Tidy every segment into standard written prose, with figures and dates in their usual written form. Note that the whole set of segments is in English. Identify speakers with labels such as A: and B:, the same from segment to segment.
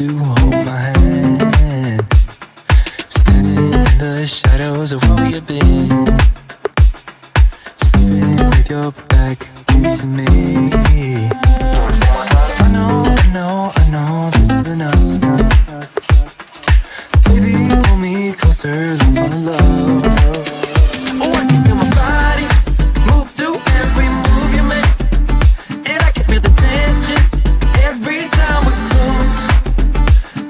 A: to hold my hand. Standing in the shadows of where we've been. Sleeping with your back against me. I know this isn't us. Baby, pull me closer, let's fall in love. Oh, I can feel my body move to every move you make. And I can feel the tension every time we're close.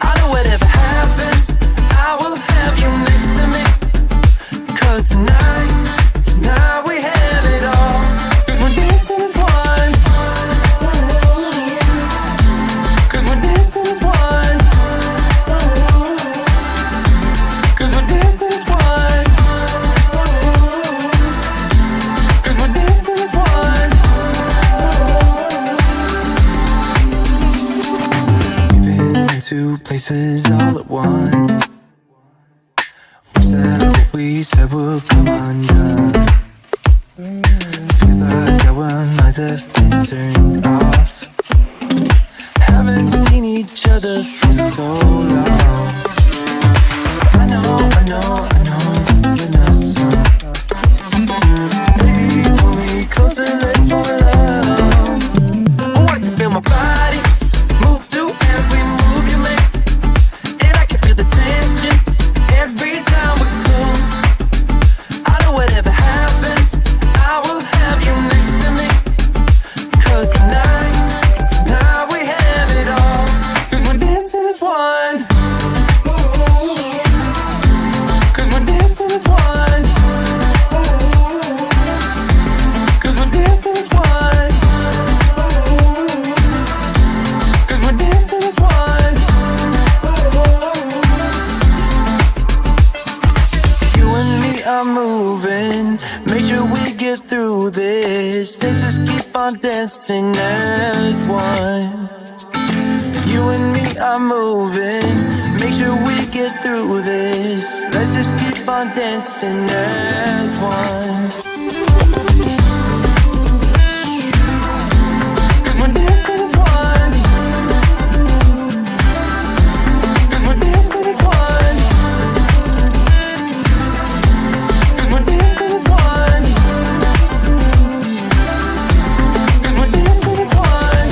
A: I know whatever happens, I will have you next to me. 'Cause tonight we have it all. 'Cause we're dancing as one. 'Cause we're dancing as one. 'Cause we're dancing as one. 'Cause we're dancing as one. We've been into places all at once. We said what we said would come undone. Feels like our minds have been turned off. Haven't seen each other for so long. I know this isn't us. Baby, pull me closer, let's fall in love. Oh, I can feel my body move to every move you make. And I can feel the tension every time we're close. I know whatever happens, I will have you next to me. 'Cause tonight we have it all. 'Cause we're dancing as one. 'Cause we're dancing as one. 'Cause we're dancing as one. 'Cause we're dancing as one. You and me are moving. Make sure we get through this. Let's just keep on dancing as one. You and me are moving. Make sure we get through this. Let's just keep on dancing as one. 'Cause we're dancing as one. 'Cause we're dancing as one. 'Cause we're dancing as one. 'Cause we're dancing as one.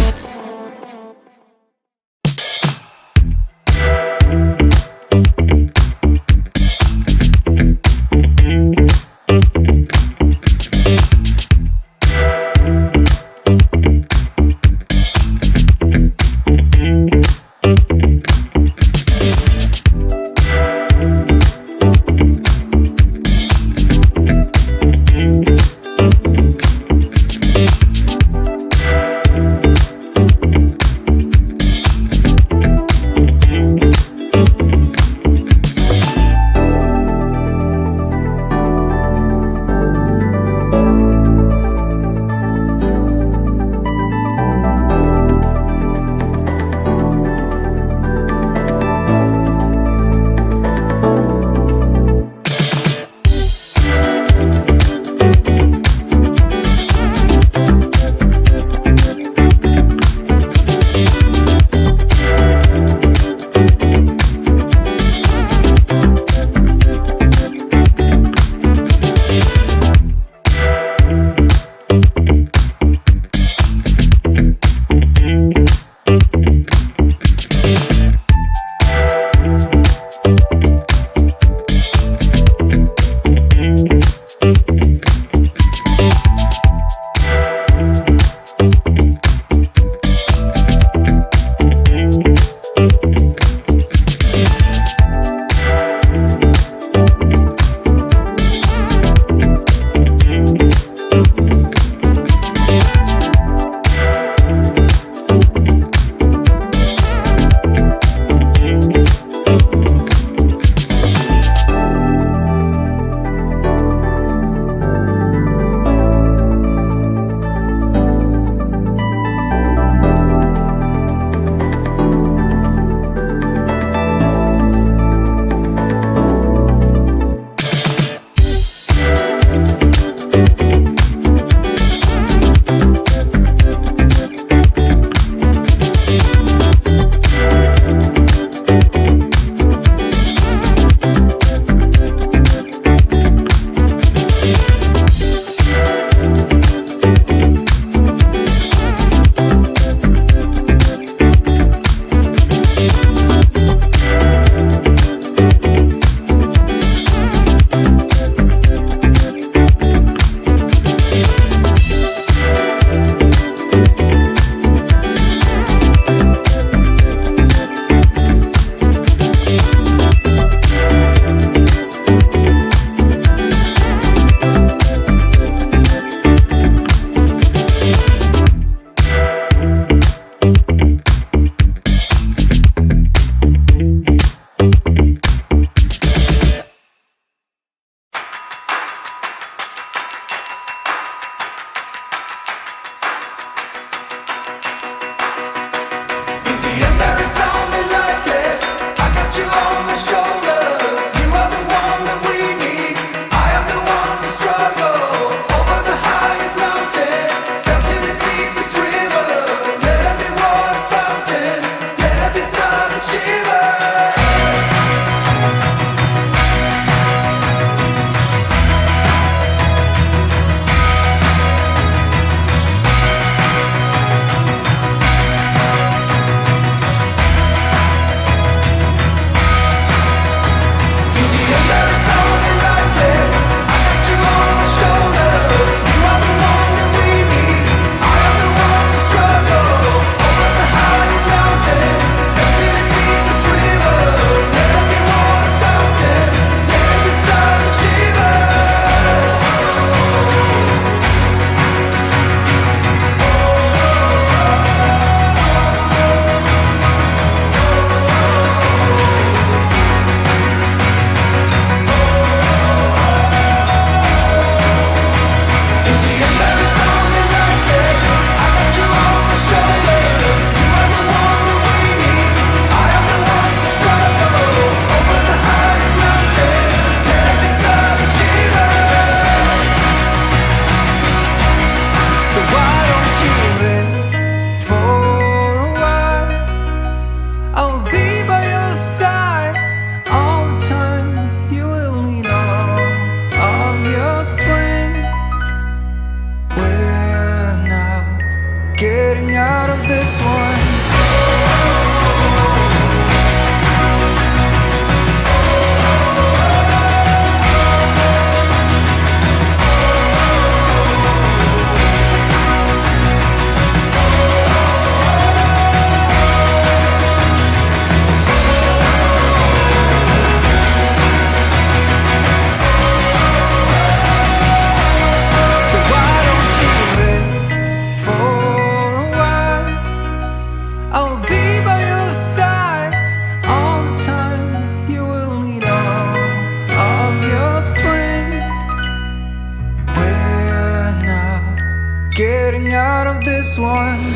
A: getting out of this one.